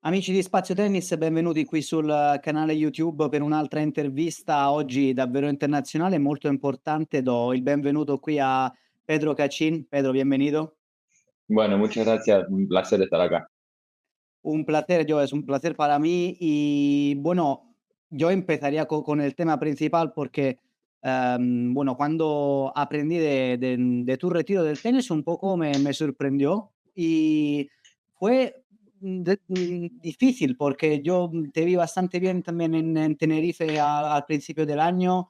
Amici di Spazio Tennis, benvenuti qui sul canale YouTube per un'altra intervista oggi davvero internazionale e molto importante. Do il benvenuto qui a Pedro Cachin. Pedro, bienvenido. Bueno, muchas gracias, un placer estar acá. Un placer, yo es un placer para mí y bueno, yo empezaría con el tema principal porque, bueno, cuando aprendí de tu retiro del tenis un poco me sorprendió y fue difícil porque yo te vi bastante bien también en Tenerife al principio del año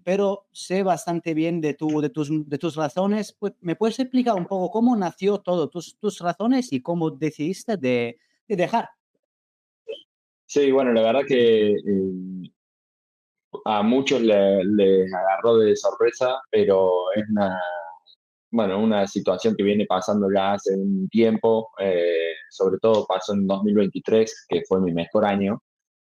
pero sé bastante bien de tus razones. Pues, ¿me puedes explicar un poco cómo nació todo, tus razones y cómo decidiste de dejar? Sí, bueno, la verdad que a muchos les agarró de sorpresa, pero es bueno, una situación que viene pasando ya hace un tiempo, sobre todo pasó en 2023, que fue mi mejor año,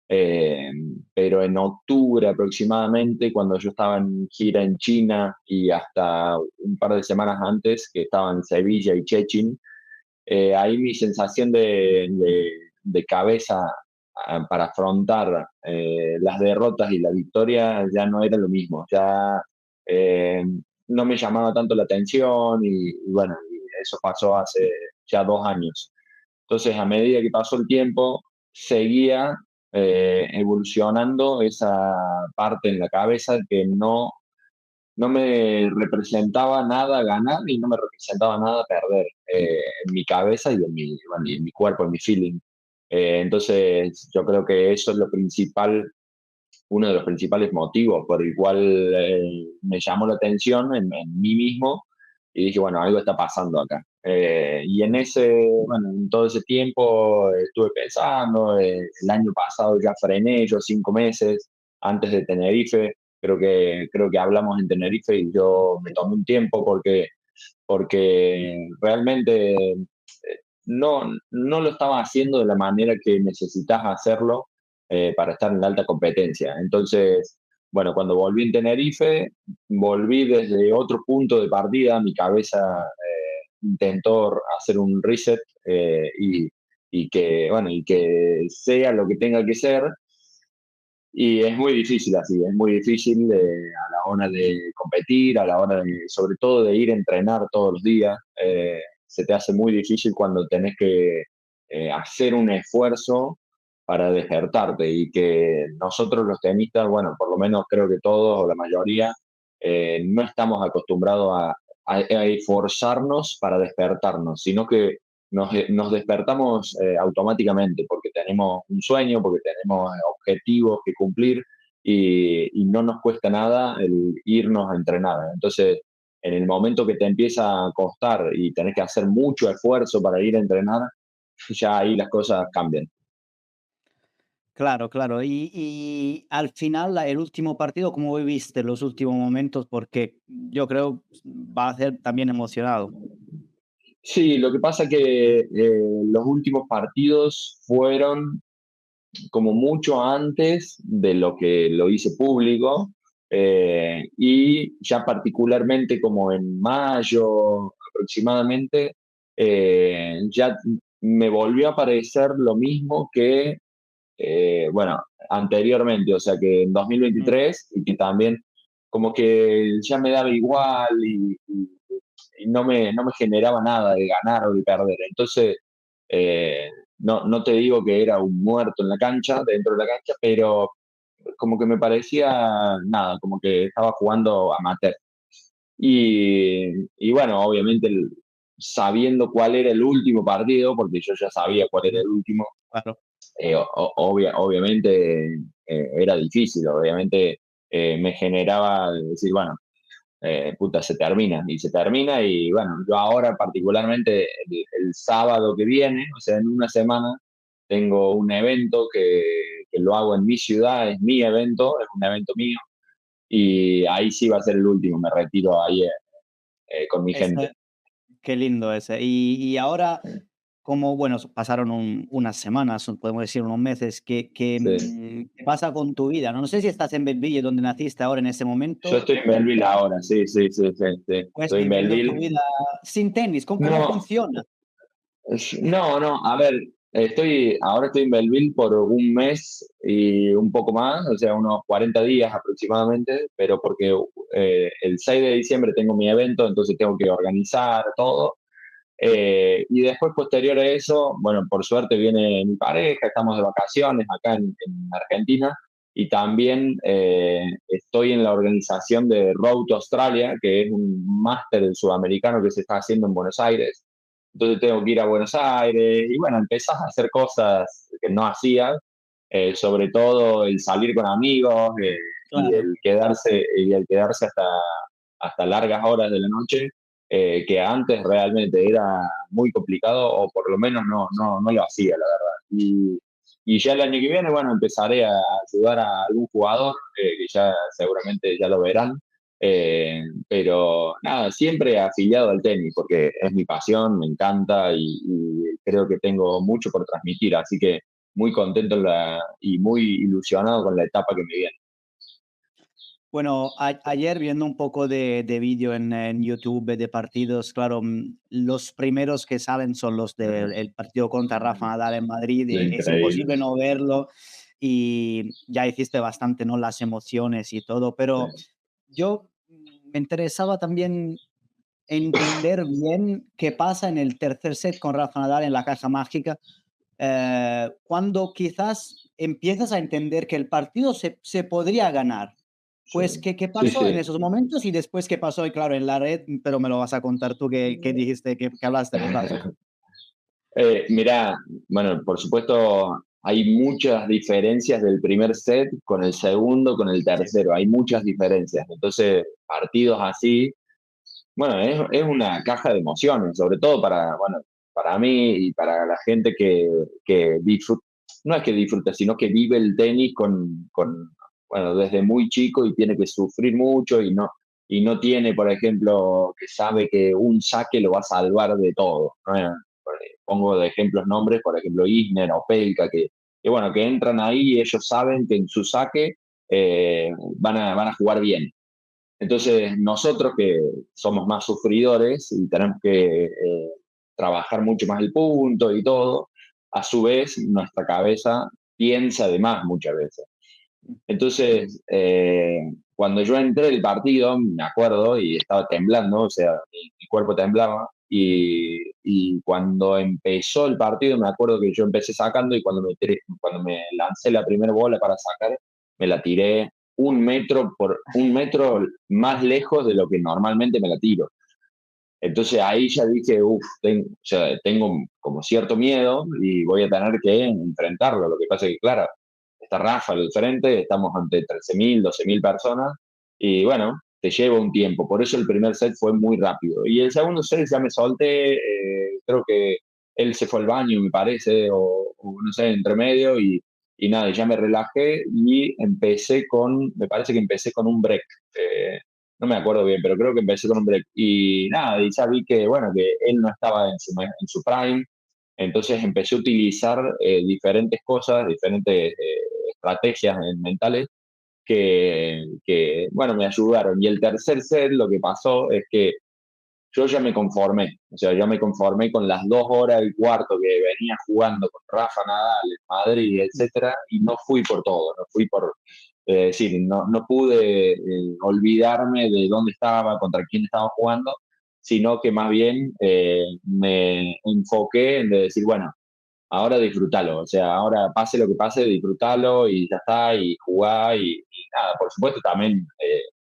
eh, pero en octubre aproximadamente, cuando yo estaba en gira en China y hasta un par de semanas antes, que estaba en Sevilla y Szczecin. Ahí mi sensación de cabeza para afrontar las derrotas y la victoria ya no era lo mismo, ya eh, no me llamaba tanto la atención y bueno, y eso pasó hace ya 2 años. Entonces, a medida que pasó el tiempo, seguía evolucionando esa parte en la cabeza que no me representaba nada ganar y no me representaba nada perder en mi cabeza y bueno, y en mi cuerpo, en mi feeling. Entonces, yo creo que eso es lo principal, uno de los principales motivos por el cual me llamó la atención en mí mismo y dije, bueno, algo está pasando acá. Y bueno, en todo ese tiempo estuve pensando, el año pasado ya frené, yo 5 meses antes de Tenerife, creo que hablamos en Tenerife y yo me tomé un tiempo porque realmente no lo estaba haciendo de la manera que necesitas hacerlo para estar en la alta competencia. Entonces, bueno, cuando volví en Tenerife, volví desde otro punto de partida, mi cabeza intentó hacer un reset bueno, y que sea lo que tenga que ser, y es muy difícil así, es muy difícil a la hora de competir, a la hora de, sobre todo de ir a entrenar todos los días. Se te hace muy difícil cuando tenés que hacer un esfuerzo para despertarte y que nosotros los tenistas, bueno, por lo menos creo que todos o la mayoría, no estamos acostumbrados a esforzarnos para despertarnos, sino que nos despertamos automáticamente porque tenemos un sueño, porque tenemos objetivos que cumplir y no nos cuesta nada el irnos a entrenar. Entonces, en el momento que te empieza a costar y tenés que hacer mucho esfuerzo para ir a entrenar, ya ahí las cosas cambian. Claro, claro. Y al final, el último partido, ¿cómo viviste los últimos momentos? Porque yo creo va a ser también emocionado. Sí, lo que pasa que los últimos partidos fueron como mucho antes de lo que lo hice público, y ya particularmente como en mayo aproximadamente, ya me volvió a aparecer lo mismo que, bueno, anteriormente, o sea que en Mh, 2023 y que también como que ya me daba igual y no me generaba nada de ganar o de perder. Entonces, eh, no te digo que era un muerto en la cancha, dentro de la cancha, pero como que me parecía nada, como que estaba jugando amateur. Y bueno, obviamente sabiendo cuál era el último partido, porque yo ya sabía cuál era mh, el último, claro. obviamente era difícil, obviamente me generaba decir, bueno, puta, se termina y se termina y bueno, yo ahora particularmente el sábado que viene, o sea, en una semana, tengo un evento que lo hago en mi ciudad, es mi evento, es un evento mío y ahí sí va a ser el último, me retiro ahí con mi Ese gente. Qué lindo ese. Y ahora, como, bueno, pasaron unas semanas, o podemos decir unos meses, Sí. ¿qué pasa con tu vida? No sé si estás en Belville, donde naciste ahora en ese Yo momento, estoy en Belleville ahora, sí, sí, sí, sí, sí. pues Estoy en viviendo tu Belleville. vida sin tenis. ¿Cómo No, funciona? no, no, a ver, Ahora estoy en Belleville por un mes y un poco más, o sea, unos 40 días aproximadamente, pero porque el 6 de diciembre tengo mi evento, entonces tengo que organizar todo. Y después, posterior a eso, bueno, por suerte viene mi pareja, estamos de vacaciones acá en Argentina y también estoy en la organización de Road to Australia, que es un máster sudamericano que se está haciendo en Buenos Aires. Entonces tengo que ir a Buenos Aires y bueno, empezás a hacer cosas que no hacías, sobre todo el salir con amigos Claro. y el quedarse hasta largas horas de la noche, que antes realmente era muy complicado o por lo menos no lo hacía, la verdad. Y ya el año que viene, bueno, empezaré a ayudar a algún jugador, que ya seguramente ya lo verán, pero nada, siempre afiliado al tenis, porque es mi pasión, me encanta y creo que tengo mucho por transmitir, así que muy contento y muy ilusionado con la etapa que me viene. Bueno, ayer viendo un poco de vídeo en YouTube de partidos, claro, los primeros que salen son los del partido contra Rafa Nadal en Madrid, es Increíble. imposible no verlo y ya hiciste bastante, ¿no? Las emociones y todo, pero Sí, yo me interesaba también entender bien qué pasa en el tercer set con Rafa Nadal en la caja mágica, cuando quizás empiezas a entender que el partido se podría ganar. sí, Pues, ¿qué sí, pasó en sí. esos momentos? Y después, ¿qué pasó? Y claro, en la red, pero me lo vas a contar tú que dijiste que hablaste con Rafa. Mirá, bueno, por supuesto hay muchas diferencias del primer set con el segundo, con el Sí, tercero, hay muchas diferencias. Entonces, partidos así, bueno, es una caja de emociones, sobre todo bueno, para mí y para la gente que disfruta, no es que disfruta, sino que vive el tenis bueno, desde muy chico y tiene que sufrir mucho y no tiene, por ejemplo, que sabe que un saque lo va a salvar de todo, ¿no? Pongo de ejemplos nombres, por ejemplo, Isner o Pelka, bueno, que entran ahí y ellos saben que en su saque van a jugar bien. Entonces, nosotros que somos más sufridores y tenemos que trabajar mucho más el punto y todo, a su vez, nuestra cabeza piensa de más muchas veces. Entonces, cuando yo entré el partido, me acuerdo, y estaba temblando, o sea, mi cuerpo temblaba, y cuando empezó el partido, me acuerdo que yo empecé sacando y cuando me lancé la primera bola para sacar, me la tiré un metro más lejos de lo que normalmente me la tiro. Entonces ahí ya dije, uff, o sea, tengo como cierto miedo y voy a tener que enfrentarlo. Lo que pasa es que, claro, está Rafa al frente, estamos ante 13.000, 12.000 personas y bueno, te lleva un tiempo. Por eso el primer set fue muy rápido. Y el segundo set ya me solté, creo que él se fue al baño, me parece, o no sé, entre medio y nada, ya me relajé y me parece que empecé con un break. No me acuerdo bien, pero creo que empecé con un break. Y nada, y ya vi que, bueno, que él no estaba en su prime, entonces empecé a utilizar diferentes cosas, diferentes estrategias mentales bueno, me ayudaron. Y el tercer set lo que pasó es que yo ya me conformé, o sea, ya me conformé con las 2 horas y cuarto que venía jugando con Rafa Nadal en Madrid, etcétera, y no fui por todo, no fui por, decir, no pude olvidarme de dónde estaba, contra quién estaba jugando, sino que más bien me enfoqué en decir, bueno, ahora disfrútalo, o sea, ahora pase lo que pase, disfrútalo y ya está, y jugá, y nada, por supuesto también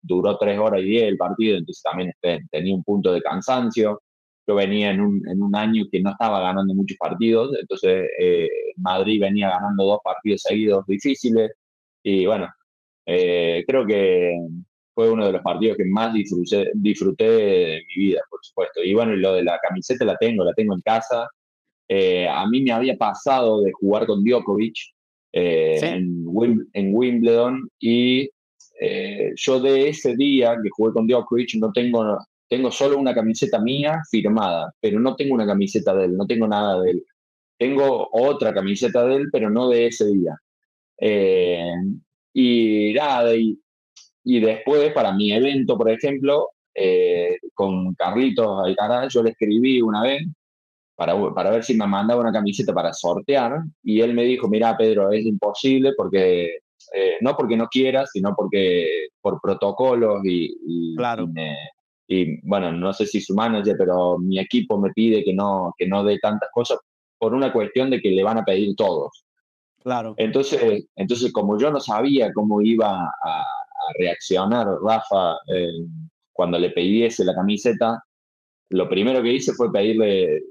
duró 3 horas y 10 el partido, entonces también tenía un punto de cansancio. Yo venía en un año que no estaba ganando muchos partidos, entonces Madrid venía ganando 2 partidos seguidos difíciles, y bueno, creo que fue uno de los partidos que más disfruté de mi vida, por supuesto. Y bueno, y lo de la camiseta la tengo en casa. A mí me había pasado de jugar con Djokovic sí, en Wimbledon y yo de ese día que jugué con Djokovic tengo solo una camiseta mía firmada, pero no tengo una camiseta de él, no tengo nada de él. Tengo otra camiseta de él, pero no de ese día. Eh, y nada, y después para mi evento, por ejemplo, con Carlitos Alcaraz, yo le escribí una vez para ver si me mandaba una camiseta para sortear, y él me dijo, mira, Pedro, es imposible porque, no porque no quiera, sino porque por protocolos Claro, y, bueno, no sé si su manager, pero mi equipo me pide que no dé tantas cosas por una cuestión de que le van a pedir todos. claro. Entonces, como yo no sabía cómo iba a reaccionar Rafa cuando le pidiese la camiseta, lo primero que hice fue pedirle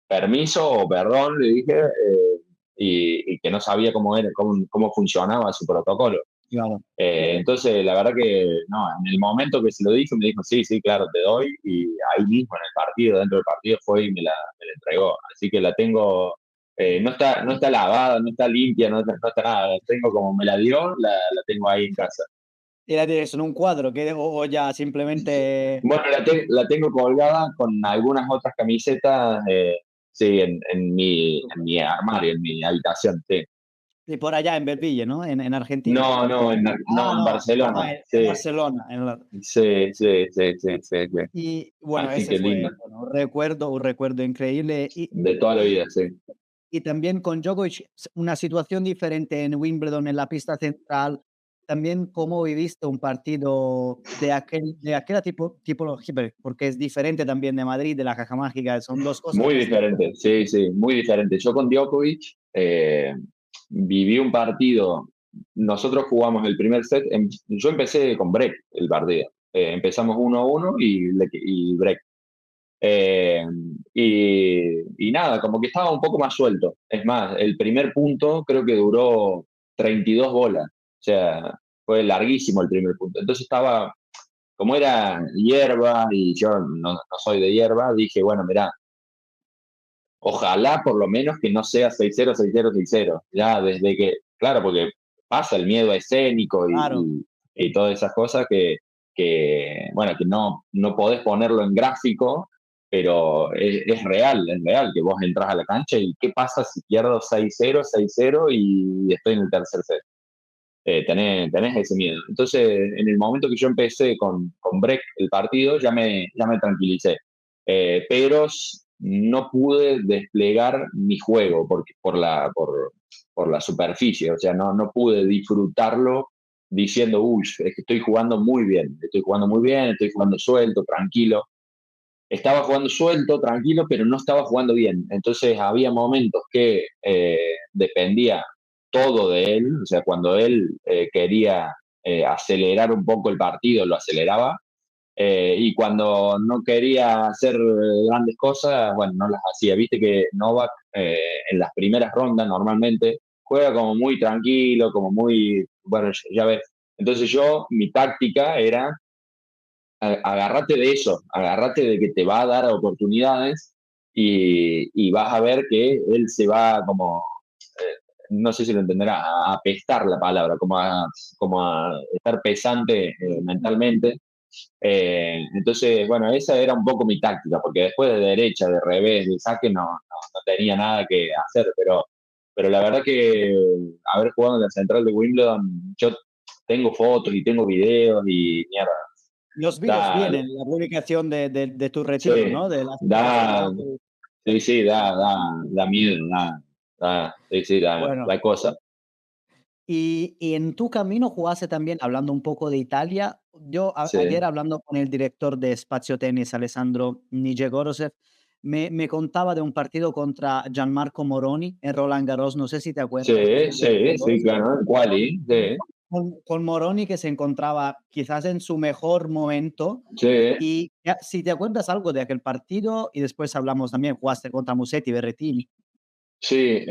permiso o perdón, le dije, y que no sabía cómo funcionaba su protocolo. Claro. Entonces, la verdad que no, en el momento que se lo dije, me dijo, sí, sí, claro, te doy, y ahí mismo en el partido, dentro del partido, fue y me la entregó. Así que la tengo, no está lavada, no está limpia, no está nada, la tengo como me la dio, la tengo ahí en casa. ¿Y la tienes en un cuadro o ya simplemente Bueno, la tengo colgada con algunas otras camisetas, sí, en mi armario, en mi habitación, sí. y por allá en Belville, ¿no? En Argentina? No, en No, Barcelona, en sí, Barcelona. sí, sí, sí, sí, sí, sí. Y bueno, Así ese que lindo, fue, bueno, un recuerdo increíble. de toda la vida, sí. Y también con Djokovic, una situación diferente en Wimbledon, en la pista central. También, ¿cómo viviste un partido de aquella tipología? Porque es diferente también de Madrid, de la Caja Mágica, son 2 cosas Muy distintas. diferente, sí, sí, muy diferente. Yo con Djokovic viví un partido, nosotros jugamos el primer set, yo empecé con break el partido. Empezamos 1-1 y break. Eh, y nada, como que estaba un poco más suelto. Es más, el primer punto creo que duró 32 bolas. O sea, fue larguísimo el primer punto. Entonces estaba, como era hierba y yo no soy de hierba, dije, bueno, mirá, ojalá por lo menos que no sea 6-0, 6-0, 6-0. Ya desde que, claro, porque pasa el miedo escénico Claro, y todas esas cosas bueno, que no podés ponerlo en gráfico, pero es real que vos entras a la cancha y qué pasa si pierdo 6-0, 6-0 y estoy en el tercer set. Tenés ese miedo. Entonces, en el momento que yo empecé con break el partido, ya me tranquilicé. Pero no pude desplegar mi juego por la superficie, o sea, no pude disfrutarlo diciendo, uy, es que estoy jugando muy bien, estoy jugando suelto, tranquilo. Estaba jugando suelto, tranquilo, pero no estaba jugando bien. Entonces había momentos que dependía todo de él, o sea, cuando él quería acelerar un poco el partido, lo aceleraba, y cuando no quería hacer grandes cosas, bueno, no las hacía. Viste que Novak en las primeras rondas normalmente juega como muy tranquilo, como muy, bueno, ya ves. Entonces mi táctica era agárrate de eso, agárrate de que te va a dar oportunidades y vas a ver que él se va como, no sé si lo entenderá, a apestar la palabra, como a estar pesante mentalmente. Entonces, bueno, esa era un poco mi táctica, porque después de derecha, de revés, de saque, no tenía nada que hacer, pero la verdad que haber jugado en la central de Wimbledon, yo tengo fotos y tengo videos y mierda, los vi da, en la publicación de tu retiro, sí, ¿no? De las fotos con da, Djokovic. sí, sí, da miedo, sí, sí, Bueno, da cosa. y en tu camino jugaste también, hablando un poco de Italia, yo ayer Sí, hablando con el director de Spazio Tennis, Alessandro Nijegorov, me contaba de un partido contra Gianmarco Moroni en Roland Garros, no sé si te acuerdas de sí, de sí, estos sí, 2. claro, quali, sí, Con Moroni, que se encontraba quizás en su mejor momento, sí, y ya si te acuerdas algo de aquel partido, y después hablamos también, jugaste contra Musetti, Berrettini. sí.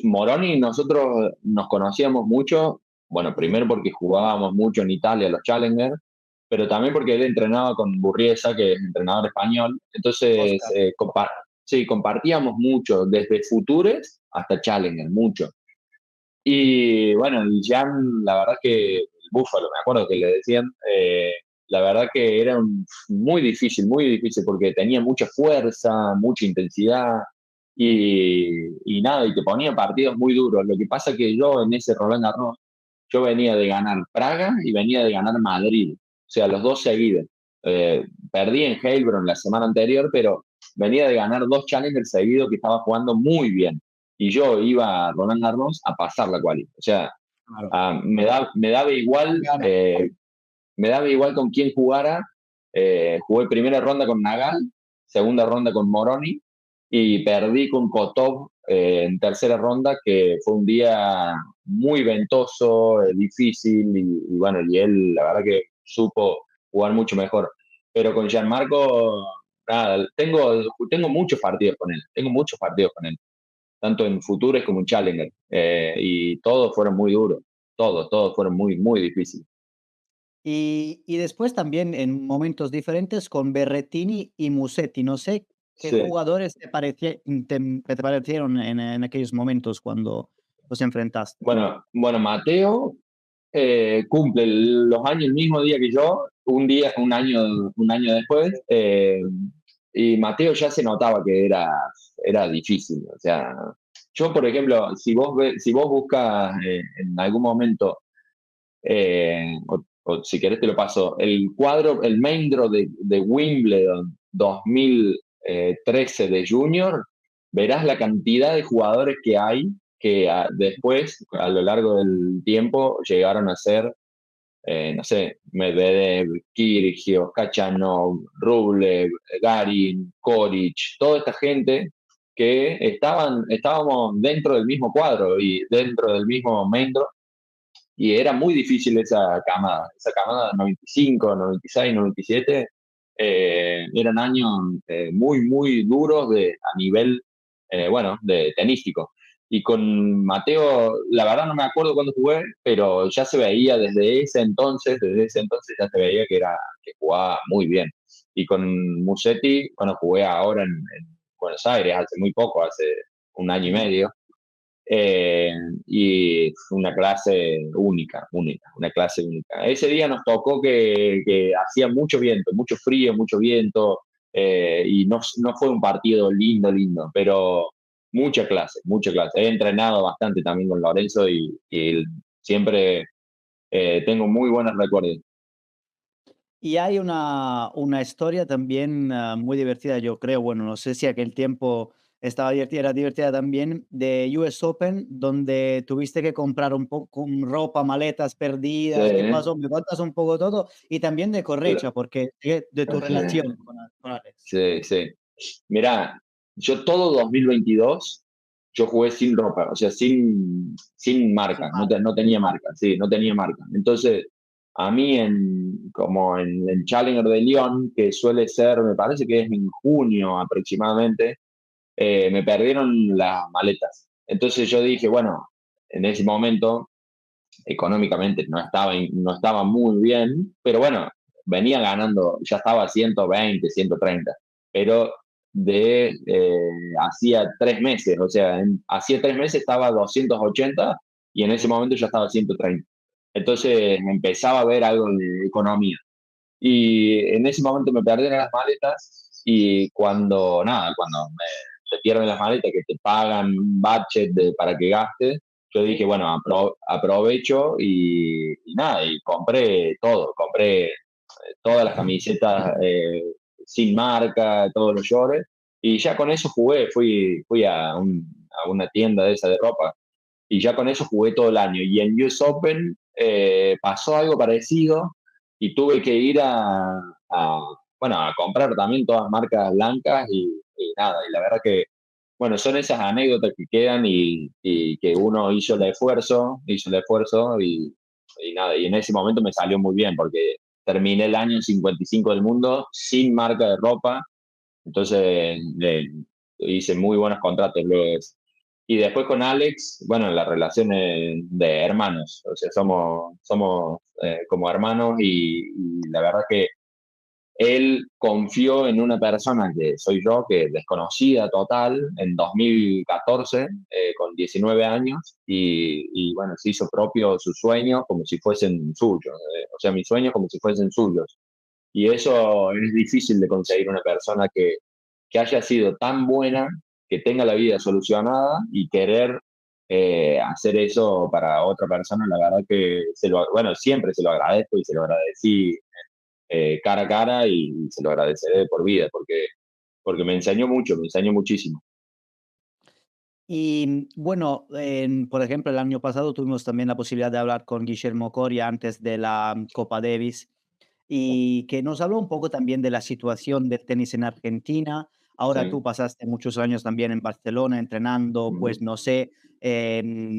Moroni, nosotros nos conocíamos mucho, bueno, primero porque jugábamos mucho en Italia los Challenger, pero también porque él entrenaba con Burriesa, que es entrenador español, entonces Oscar. sí, compartíamos mucho, desde Futures hasta Challenger, mucho. Y bueno, el Jan, la verdad que el Búfalo, me acuerdo que le decían, la verdad que era muy difícil, porque tenía mucha fuerza, mucha intensidad y nada, y te ponía partidos muy duros. Lo que pasa que yo en ese Roland Garros, yo venía de ganar Praga y venía de ganar Madrid, o sea, los dos seguidos. Perdí en Heilbronn la semana anterior, pero venía de ganar 2 Challengers seguidos que estaba jugando muy bien. Y yo iba a Roland Garros a pasar la quali. O sea, Claro, me daba con igual, ganas. me daba igual con quién jugara. Jugué primera ronda con Nagal, segunda ronda con Moroni y perdí con Kotov en tercera ronda, que fue un día muy ventoso, difícil y bueno, y él la verdad que supo jugar mucho mejor. Pero con Gianmarco, nada, tengo muchos partidos con él, tengo muchos partidos con él, tanto en Futures como en Challenger, y todos fueron muy duros, todos fueron muy, muy difíciles. Y después también en momentos diferentes con Berrettini y Musetti. No sé qué Sí. jugadores te parecieron en aquellos momentos cuando los enfrentaste. Bueno, Mateo cumple los años el mismo día que yo, un año después, y Mateo ya se notaba que era difícil. O sea, yo, por ejemplo, si vos buscas en algún momento, o si querés te lo paso, el cuadro, el main draw de Wimbledon 2013 de Junior, verás la cantidad de jugadores que hay que después, a lo largo del tiempo, llegaron a ser, no sé, Medvedev, Kyrgios, Kachanov, Rublev, Garin, Koric, toda esta gente que estábamos dentro del mismo cuadro y dentro del mismo main draw, y era muy difícil esa camada 95, 96, 97, eran años muy, muy duros a nivel, bueno, de tenístico. Y con Mateo, la verdad no me acuerdo cuándo jugué, pero ya se veía desde ese entonces ya se veía que jugaba muy bien. Y con Musetti, bueno, jugué ahora en Buenos Aires, hace muy poco, hace un año y Ujú. medio, eh, y fue una clase única, única, una clase única. Ese día nos tocó que hacía mucho viento, mucho frío, mucho viento, y no fue un partido lindo, lindo, pero mucha clase, mucha clase. He entrenado bastante también con Lorenzo y siempre tengo muy buenos recuerdos. Y hay una historia también, muy divertida, yo creo, bueno, no sé si aquel tiempo estaba divertida, era divertida también, de US Open, donde tuviste que comprar un poco ropa, maletas Sí, perdidas, ¿qué pasó? ¿Me cuentas un poco todo? Y también de Correcha, porque de tu sí, relación con Alex. sí, sí. Mirá, yo todo 2022 yo jugué sin ropa, o sea, sin Sin marca, mal. no tenía marca, sí, no tenía marca. Entonces, a mí como en Challenger de Lyon, que suele ser, me parece que es en junio aproximadamente, me perdieron las maletas. Entonces yo dije, bueno, en ese momento económicamente no estaba muy bien, pero bueno, venía ganando, ya estaba a 120, 130, pero hacía 3 meses, o sea, hacía 3 meses estaba a 280 y en ese momento ya estaba a 130. Entonces empezaba a ver algo de economía. Y en ese momento me perdieron las maletas y cuando te pierden las maletas, que te pagan un budget para que gastes, yo dije, Sí. bueno, aprovecho y nada, y compré todas las camisetas sin marca, todos los shorts, y ya con eso jugué, fui a una tienda de esa de ropa, y ya con eso jugué todo el año. Y en US Open pasó algo parecido y tuve que ir bueno, a comprar también todas marcas blancas y nada, y la verdad que, bueno, son esas anécdotas que quedan y que uno hizo el esfuerzo y nada, y en ese momento me salió muy bien porque terminé el año 55 del mundo sin marca de ropa, entonces hice muy buenos contratos luego de eso. Y después con Alex, bueno, la relación de hermanos, o sea, somos como hermanos y la verdad que él confió en una persona que soy yo, que es desconocida total, en 2014, con 19 años, y bueno, se hizo propio sus sueños como si fuesen suyos, o sea, mis sueños como si fuesen suyos. Y eso es difícil de conseguir una persona que haya sido tan buena, que tenga la vida solucionada y querer hacer eso para otra persona, la verdad que bueno, siempre se lo agradezco y se lo agradecí cara a cara y se lo agradeceré por vida, porque porque me enseñó mucho, me enseñó muchísimo. Y bueno, por ejemplo, el año pasado tuvimos también la posibilidad de hablar con Guillermo Coria antes de la Copa Davis y que nos habló un poco también de la situación del tenis en Argentina. Ahora tú Sí. pasaste muchos años también en Barcelona entrenando, pues Ujú. no sé,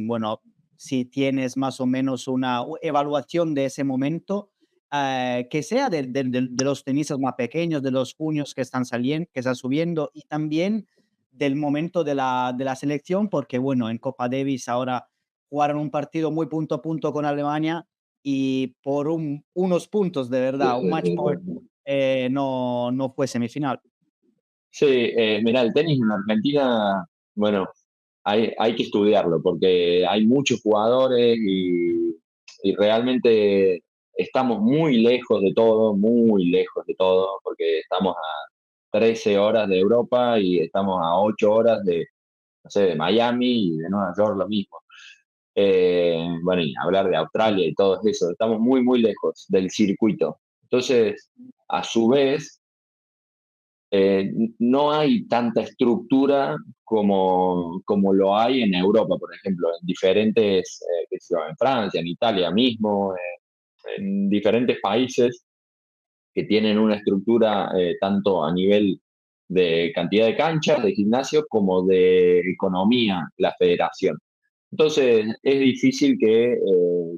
bueno, si tienes más o menos una evaluación de ese momento, que sea de los tenistas más pequeños, de los juniors que están saliendo, que están subiendo y también del momento de la selección, porque bueno, en Copa Davis ahora jugaron un partido muy punto a punto con Alemania y por unos puntos, de Sí, verdad, un sí, match sí, point, sí. no fue semifinal. Sí, mirá, el tenis en Argentina, bueno, hay que estudiarlo porque hay muchos jugadores y realmente estamos muy lejos de todo, porque estamos a 13 horas de Europa y estamos a 8 horas de, no sé, de Miami y de Nueva York lo mismo. Bueno, y hablar de Australia y todo eso, estamos muy, muy lejos del circuito. Entonces, a su vez, no hay tanta estructura como lo hay en Europa, por ejemplo, en diferentes, qué sé yo, en Francia, en Italia mismo, en diferentes países que tienen una estructura tanto a nivel de cantidad de canchas, de gimnasio, como de economía, la federación. Entonces, es difícil que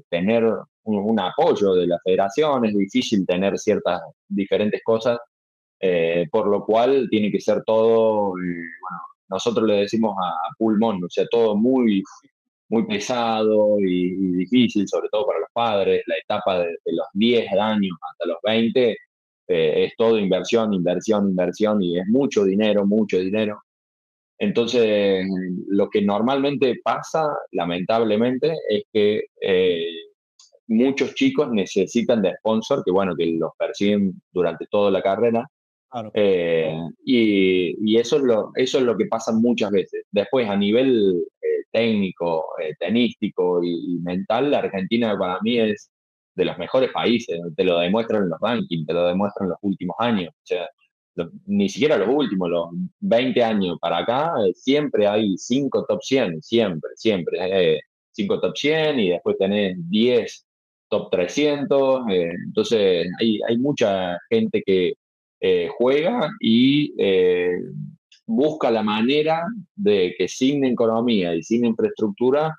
tener un apoyo de la federación, es difícil tener ciertas diferentes cosas, por lo cual tiene que ser todo, bueno, nosotros le decimos a pulmón, o sea, todo muy, muy pesado y difícil, sobre todo para los padres. La etapa de los 10 años hasta los 20 es todo inversión, inversión, inversión y es mucho dinero, mucho dinero. Entonces, lo que normalmente pasa, lamentablemente, es que muchos chicos necesitan de sponsor, que bueno, que los persiguen durante toda la carrera, Claro, y eso es lo que pasa muchas veces. Después, a nivel técnico, tenístico y mental, la Argentina para mí es de los mejores países, te lo demuestran los rankings, te lo demuestran los últimos años. O sea, ni siquiera los últimos, los 20 años para acá, siempre hay 5 top 100, siempre, siempre. 5 top 100 y después tenés 10 top 300. Entonces, hay mucha gente que juega y busca la manera de que sin economía y sin infraestructura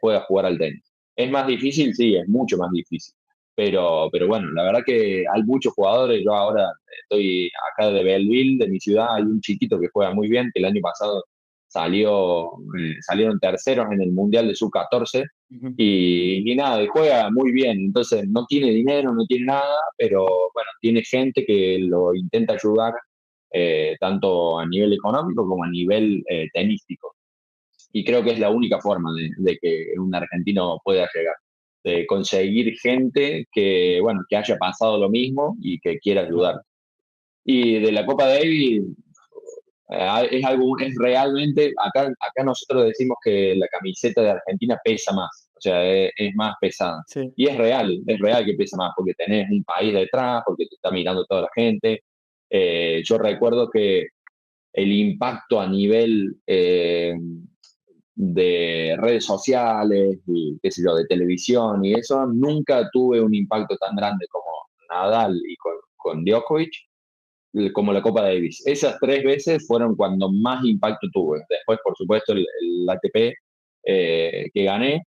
pueda jugar al tenis. ¿Es más difícil? Sí, es mucho más difícil. Pero bueno, la verdad que hay muchos jugadores. Yo ahora estoy acá de Belleville, de mi ciudad. Hay un chiquito que juega muy bien, que el año pasado salieron terceros en el Mundial de Sub-14 ujú, y nada, y juega muy bien. Entonces no tiene dinero, no tiene nada, pero bueno, tiene gente que lo intenta ayudar tanto a nivel económico como a nivel tenístico. Y creo que es la única forma de que un argentino pueda llegar, de conseguir gente que, bueno, que haya pasado lo mismo y que quiera ayudar. claro. Y de la Copa Davis, es realmente, acá nosotros decimos que la camiseta de Argentina pesa más, o sea, es más pesada. Sí, Y es real que pesa más, porque tenés un país detrás, porque te está mirando toda la gente. Yo recuerdo que el impacto a nivel de redes sociales y qué sé yo, de televisión y eso, nunca tuve un impacto tan grande como Nadal y con Djokovic, como la Copa Davis. Esas tres veces fueron cuando más impacto tuve. Después, por supuesto, el ATP que gané,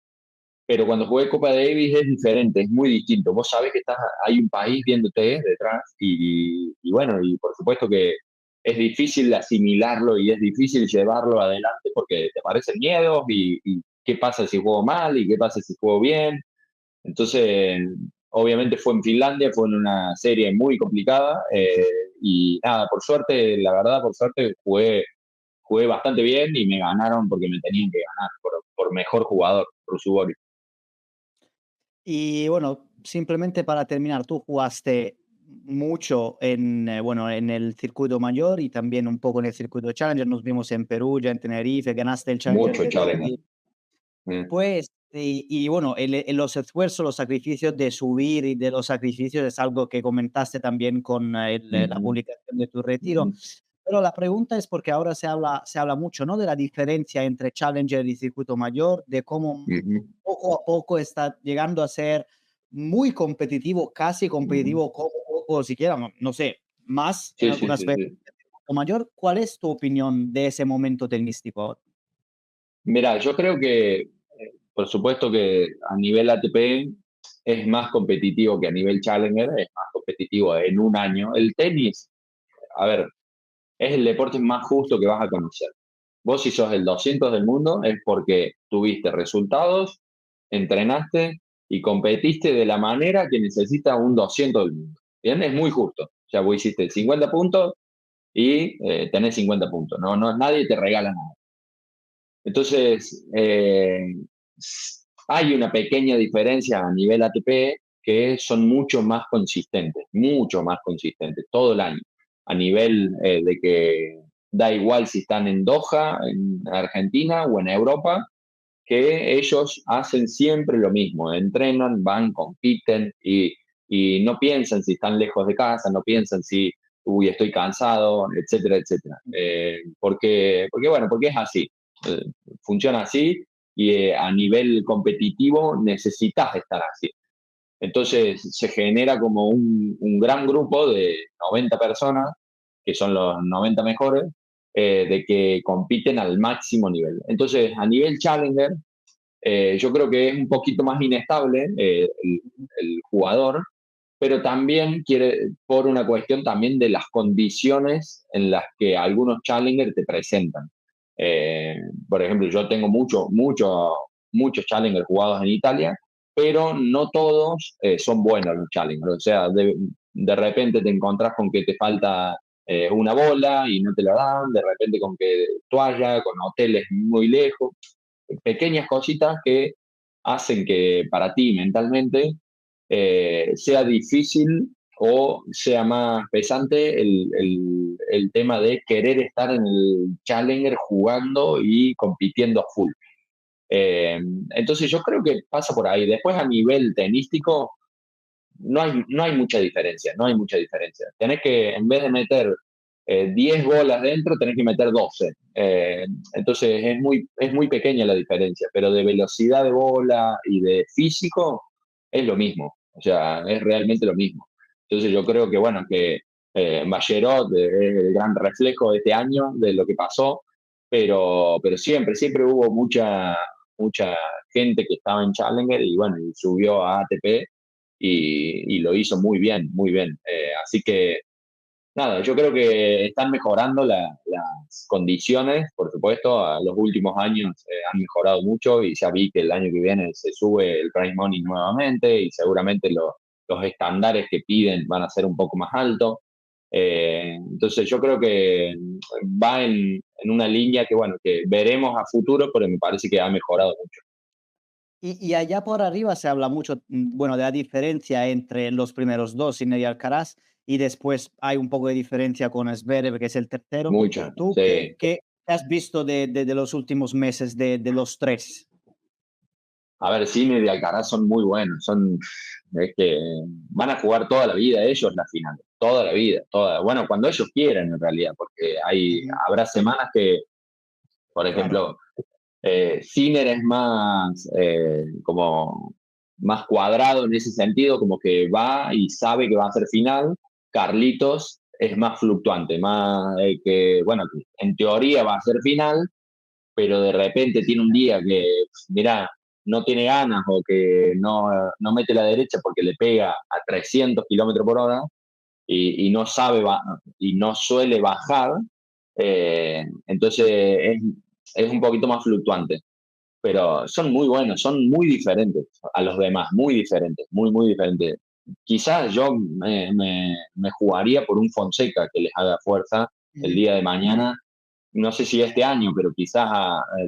pero cuando jugué Copa Davis es diferente, es muy distinto. Vos sabés que hay un país viéndote detrás y bueno, y por supuesto que es difícil asimilarlo y es difícil llevarlo adelante porque te aparecen miedos y qué pasa si juego mal y qué pasa si juego bien. Entonces, obviamente fue en Finlandia, fue en una serie muy complicada y nada, por suerte, la verdad, por suerte jugué bastante bien y me ganaron porque me tenían que ganar por mejor jugador, por su Boris. y bueno, simplemente para terminar, tú jugaste mucho bueno, en el circuito mayor y también un poco en el circuito Challenger. Nos vimos en Perugia, en Tenerife, ganaste el Challenger Mucho de Challenger. Deauville. Pues, y bueno, los esfuerzos, los sacrificios de subir y de los sacrificios es algo que comentaste también con la Ujú, publicación de tu retiro. ujú. pero la pregunta es porque ahora se habla mucho, ¿no? De la diferencia entre Challenger y circuito mayor, de cómo Ujú, poco a poco está llegando a ser muy competitivo, casi ujú. competitivo, como o siquiera, no sé, más en Sí, sí, algunas sí, veces sí. que el circuito mayor. ¿Cuál es tu opinión de ese momento tenístico ahora? Mira, yo creo que, por supuesto que a nivel ATP es más competitivo que a nivel Challenger, es más competitivo en un año. El tenis, a ver, es el deporte más justo que vas a conocer. Vos si sos el 200 del mundo es porque tuviste resultados, entrenaste y competiste de la manera que necesita un 200 del mundo. ¿Bien? Es muy justo. O sea, vos hiciste 50 puntos y tenés 50 puntos. No, no, nadie te regala nada. Entonces, hay una pequeña diferencia a nivel ATP que son mucho más consistentes, todo el año, a nivel de que da igual si están en Doha, en Argentina o en Europa, que ellos hacen siempre lo mismo, entrenan, van, compiten y no piensan si están lejos de casa, no piensan si, uy, estoy cansado, etcétera, etcétera. Porque es así, eh, funciona así y a nivel competitivo necesitas estar así. Entonces se genera como un gran grupo de 90 personas, que son los 90 mejores, de que compiten al máximo nivel. Entonces, a nivel Challenger, yo creo que es un poquito más inestable el jugador, pero también quiere, por una cuestión también de las condiciones en las que algunos challengers te presentan. Por ejemplo, yo tengo muchos challengers jugados en Italia, pero no todos son buenos los challengers. O sea, de repente te encontrás con que te falta una bola y no te la dan, de repente con que toalla, con hoteles muy lejos, pequeñas cositas que hacen que para ti mentalmente sea difícil o sea más pesante el tema de querer estar en el Challenger jugando y compitiendo a full. Eh, entonces yo creo que pasa por ahí. Después a nivel tenístico no hay mucha diferencia, no hay mucha diferencia. Tenés que, en vez de meter 10 bolas dentro, tenés que meter 12. Entonces es muy pequeña la diferencia, pero de velocidad de bola y de físico es lo mismo, o sea, es realmente lo mismo. Entonces yo creo que, bueno, que Ballerot es el gran reflejo de este año de lo que pasó, pero siempre hubo mucha gente que estaba en Challenger y bueno, y subió a ATP y lo hizo muy bien, muy bien. Así que nada, yo creo que están mejorando las condiciones, por supuesto, a los últimos años han mejorado mucho y ya vi que el año que viene se sube el price money nuevamente y seguramente los estándares que piden van a ser un poco más altos. Entonces yo creo que va en una línea que, bueno, que veremos a futuro, pero me parece que ha mejorado mucho. Y allá por arriba se habla mucho, bueno, de la diferencia entre los primeros 2, Sinner y Alcaraz, y después hay un poco de diferencia con Zverev, que es el tercero. Mucho, ¿Tú qué sí. qué has visto de los últimos meses de los 3? A ver, Cine y Alcaraz son muy buenos, es que van a jugar toda la vida ellos la final, toda la vida, toda, bueno, cuando ellos quieran en realidad, porque Ujú, habrá semanas que, por claro. ejemplo, Sinner es más como más cuadrado en ese sentido, como que va y sabe que va a ser final. Carlitos es más fluctuante, más que, bueno, en teoría va a ser final, pero de repente tiene un día que, mira, no tiene ganas o que no mete la derecha porque le pega a 300 kilómetros por hora y no sabe y no suele bajar, entonces es un poquito más fluctuante. Pero son muy buenos, son muy diferentes a los demás, muy diferentes, muy, muy diferentes. Quizás yo me jugaría por un Fonseca que les haga fuerza el Ujú. día de mañana, no sé si este año, pero quizás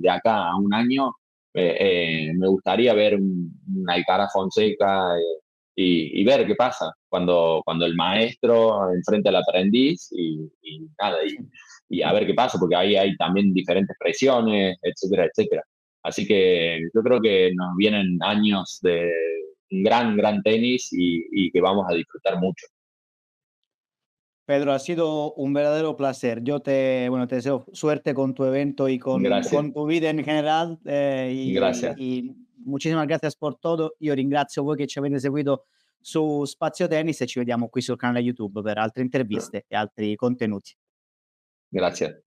de acá a un año, me gustaría ver un Alcaraz Fonseca y ver qué pasa cuando el maestro enfrenta al aprendiz y nada, y a ver qué pasa, porque ahí hay también diferentes presiones, etcétera, etcétera. Así que yo creo que nos vienen años de un gran, gran tenis y que vamos a disfrutar mucho. Pedro, ha sido un verdadero placer. Yo te deseo suerte con tu evento y Gracias, con tu vida in general, gracias, y muchísimas gracias por todo. Io ringrazio voi che ci avete seguito su Spazio Tennis e ci vediamo qui sul canale YouTube per altre interviste e altri contenuti. gracias.